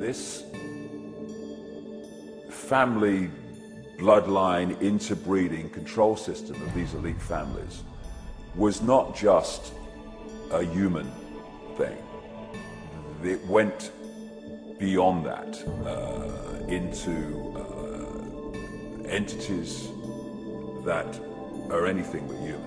this family bloodline interbreeding control system of these elite families was not just a human thing. It went beyond that into entities that are anything but human.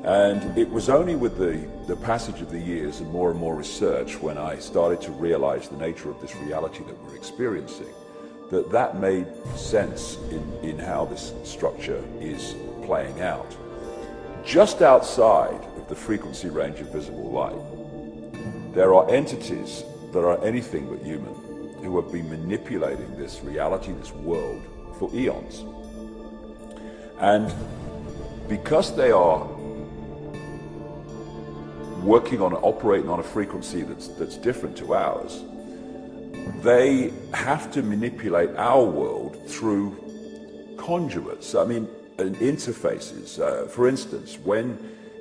And it was only with the passage of the years and more research when I started to realize the nature of this reality that we're experiencing, that made sense in how this structure is playing out. Just outside of the frequency range of visible light, there are entities that are anything but human who have been manipulating this reality, this world, for eons. And because they are working on, operating on a frequency that's different to ours, they have to manipulate our world through conduits, and interfaces. For instance, when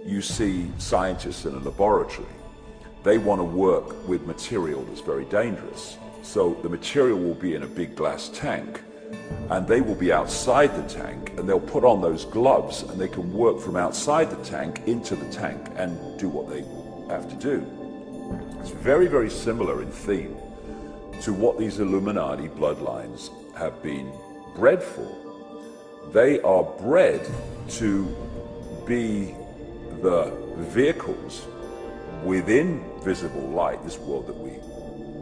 you see scientists in a laboratory, they want to work with material that's very dangerous. So the material will be in a big glass tank, and they will be outside the tank, and they'll put on those gloves, and they can work from outside the tank into the tank and do what they have to do. It's very, very similar in theme to what these Illuminati bloodlines have been bred for. They are bred to be the vehicles within visible light, this world that we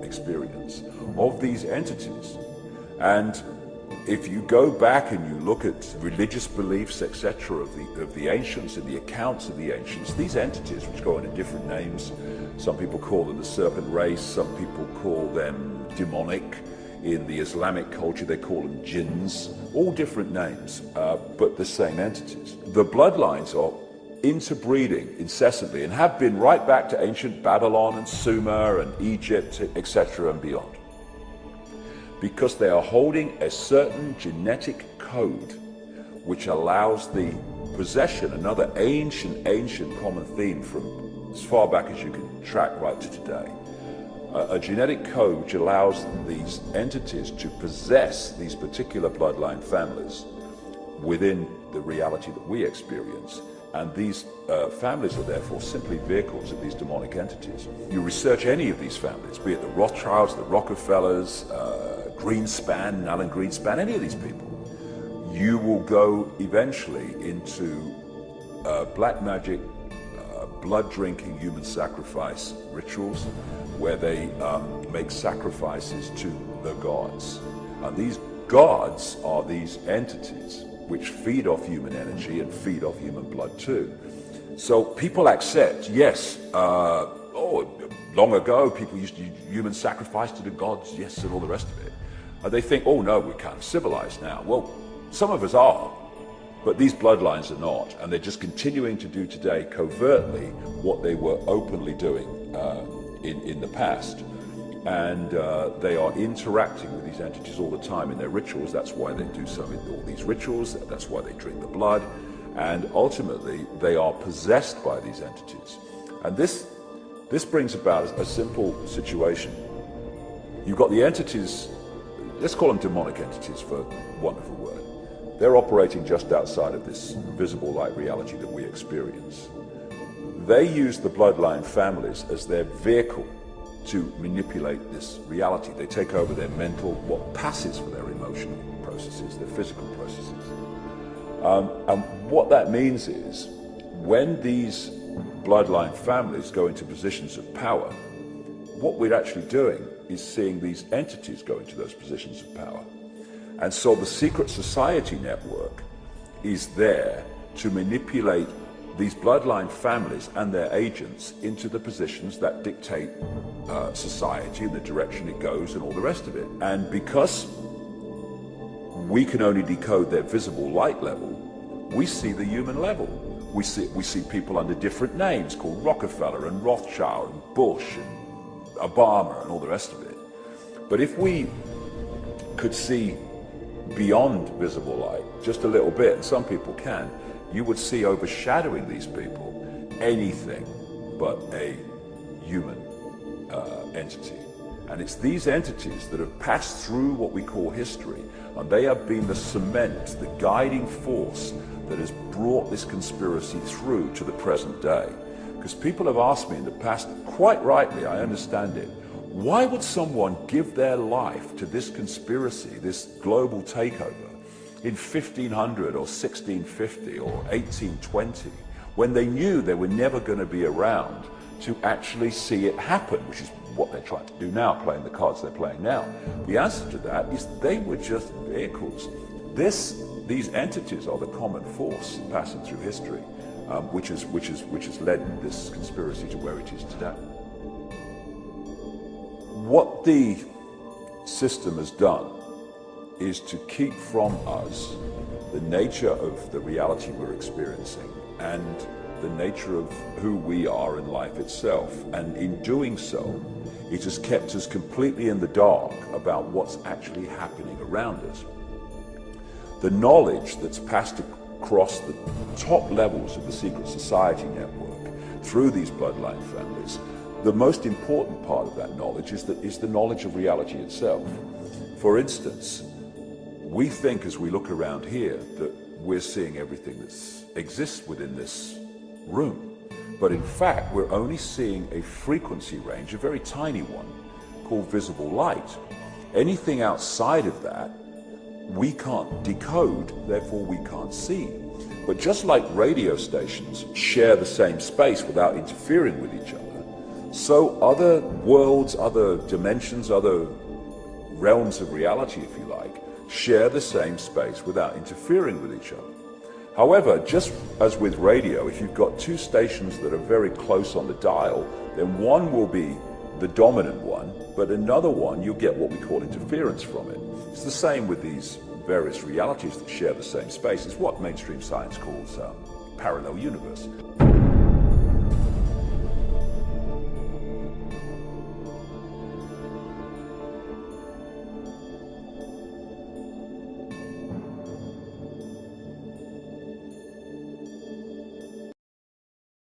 experience, of these entities. And if you go back and you look at religious beliefs, etc., of the ancients and the accounts of the ancients, these entities, which go under different names, some people call them the serpent race, some people call them demonic. In the Islamic culture, they call them jinns, all different names, but the same entities. The bloodlines are interbreeding incessantly and have been right back to ancient Babylon and Sumer and Egypt, etc., and beyond. Because they are holding a certain genetic code which allows the possession, another ancient common theme from as far back as you can track right to today, a genetic code which allows these entities to possess these particular bloodline families within the reality that we experience. And these families are therefore simply vehicles of these demonic entities. You research any of these families, be it the Rothschilds, the Rockefellers, Greenspan, Alan Greenspan, any of these people, you will go eventually into black magic, blood-drinking human sacrifice rituals where they make sacrifices to the gods. And these gods are these entities which feed off human energy and feed off human blood too. So people accept, yes, long ago people used to do human sacrifice to the gods, yes, and all the rest of it. And they think, oh no, we're kind of civilized now. Well, some of us are, but these bloodlines are not, and they're just continuing to do today covertly what they were openly doing in the past. And they are interacting with these entities all the time in their rituals. That's why they do all these rituals. That's why they drink the blood. And ultimately, they are possessed by these entities. And this brings about a simple situation. You've got the entities, let's call them demonic entities for a wonderful word. They're operating just outside of this visible light reality that we experience. They use the bloodline families as their vehicle to manipulate this reality. They take over their mental, what passes for their emotional processes, their physical processes. And what that means is, when these bloodline families go into positions of power, what we're actually doing is seeing these entities go into those positions of power. And so the secret society network is there to manipulate these bloodline families and their agents into the positions that dictate society and the direction it goes and all the rest of it. And because we can only decode their visible light level, we see the human level. We see people under different names called Rockefeller and Rothschild and Bush and Obama and all the rest of it. But if we could see beyond visible light just a little bit, and some people can, you would see overshadowing these people anything but a human entity. And it's these entities that have passed through what we call history, and they have been the cement, the guiding force that has brought this conspiracy through to the present day. Because people have asked me in the past, quite rightly, I understand it, why would someone give their life to this conspiracy, this global takeover, in 1500 or 1650 or 1820, when they knew they were never going to be around to actually see it happen, which is what they're trying to do now, playing the cards they're playing now? The answer to that is they were just vehicles. These entities are the common force passing through history, which has led this conspiracy to where it is today. What the system has done is to keep from us the nature of the reality we're experiencing and the nature of who we are in life itself. And in doing so, it has kept us completely in the dark about what's actually happening around us. The knowledge that's passed across the top levels of the secret society network through these bloodline families, the most important part of that knowledge is the knowledge of reality itself. For instance, we think as we look around here that we're seeing everything that exists within this room. But in fact, we're only seeing a frequency range, a very tiny one, called visible light. Anything outside of that, we can't decode, therefore we can't see. But just like radio stations share the same space without interfering with each other, so other worlds, other dimensions, other realms of reality, if you like, share the same space without interfering with each other. However, just as with radio, if you've got two stations that are very close on the dial, then one will be the dominant one, but another one you'll get what we call interference from it. It's the same with these various realities that share the same space. It's what mainstream science calls parallel universe.